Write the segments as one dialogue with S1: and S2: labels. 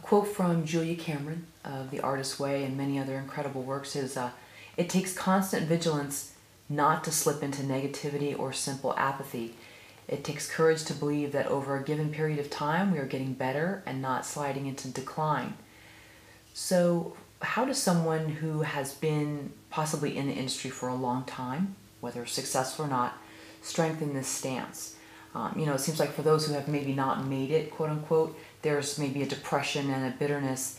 S1: quote from Julia Cameron of The Artist's Way and many other incredible works is, "It takes constant vigilance not to slip into negativity or simple apathy. It takes courage to believe that over a given period of time we are getting better and not sliding into decline." So how does someone who has been possibly in the industry for a long time, whether successful or not, strengthen this stance? It seems like for those who have maybe not made it, quote unquote, there's maybe a depression and a bitterness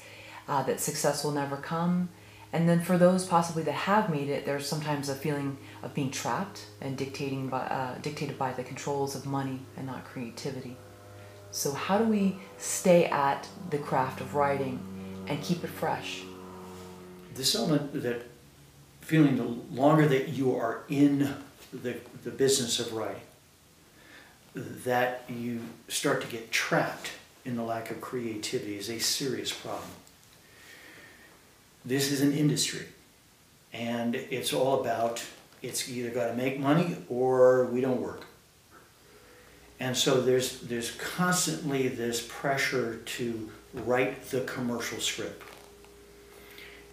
S1: that success will never come. And then for those possibly that have made it, there's sometimes a feeling of being trapped and dictated by the controls of money and not creativity. So how do we stay at the craft of writing and keep it fresh?
S2: This element, that feeling the longer that you are in the business of writing, that you start to get trapped in the lack of creativity, is a serious problem. This is an industry, and it's all about, it's either got to make money or we don't work. And so there's constantly this pressure to write the commercial script.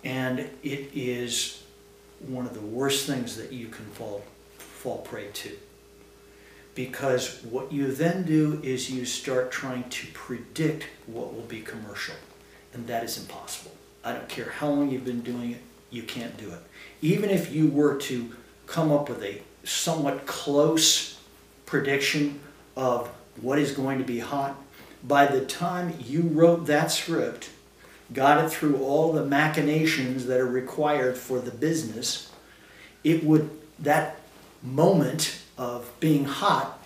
S2: And it is one of the worst things that you can fall prey to. Because what you then do is you start trying to predict what will be commercial. And that is impossible. I don't care how long you've been doing it, you can't do it. Even if you were to come up with a somewhat close prediction of what is going to be hot, by the time you wrote that script, got it through all the machinations that are required for the business, that moment of being hot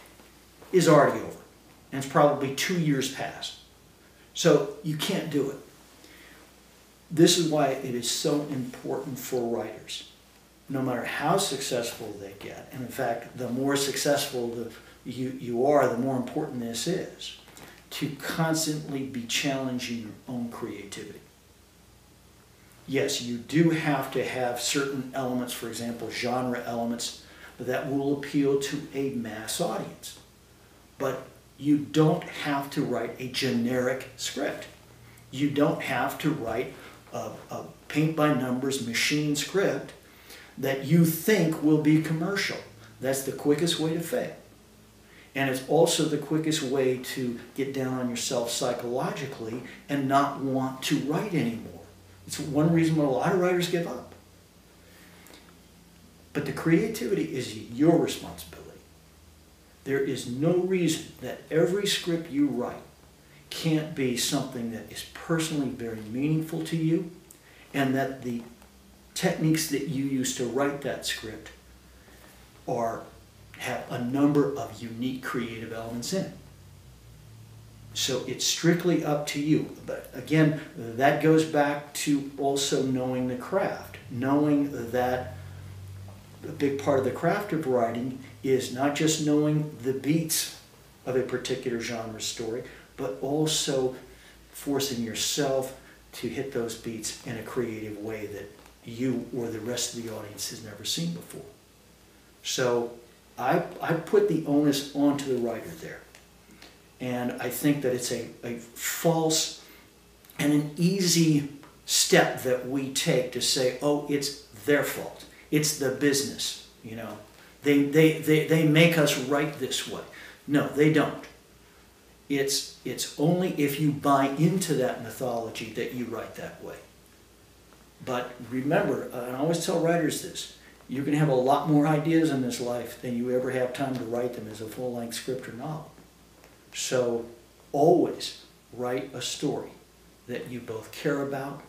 S2: is already over. And it's probably 2 years past. So you can't do it. This is why it is so important for writers, no matter how successful they get. And in fact, the more successful you are, the more important this is, to constantly be challenging your own creativity. Yes, you do have to have certain elements, for example, genre elements, that will appeal to a mass audience. But you don't have to write a generic script. You don't have to write a paint-by-numbers machine script that you think will be commercial. That's the quickest way to fail. And it's also the quickest way to get down on yourself psychologically and not want to write anymore. It's one reason why a lot of writers give up. But the creativity is your responsibility. There is no reason that every script you write can't be something that is personally very meaningful to you, and that the techniques that you use to write that script have a number of unique creative elements in it. So it's strictly up to you. But again, that goes back to also knowing the craft, knowing that a big part of the craft of writing is not just knowing the beats of a particular genre story, but also forcing yourself to hit those beats in a creative way that you or the rest of the audience has never seen before. So I put the onus onto the writer there. And I think that it's a false and an easy step that we take to say, oh, it's their fault. It's the business, you know. They make us write this way. No, they don't. It's only if you buy into that mythology that you write that way. But remember, and I always tell writers this, you can have a lot more ideas in this life than you ever have time to write them as a full-length script or novel. So always write a story that you both care about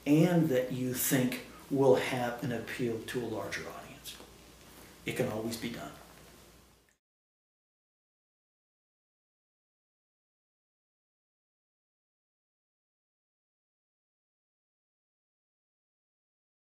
S2: and that you think will have an appeal to a larger audience. It can always be done.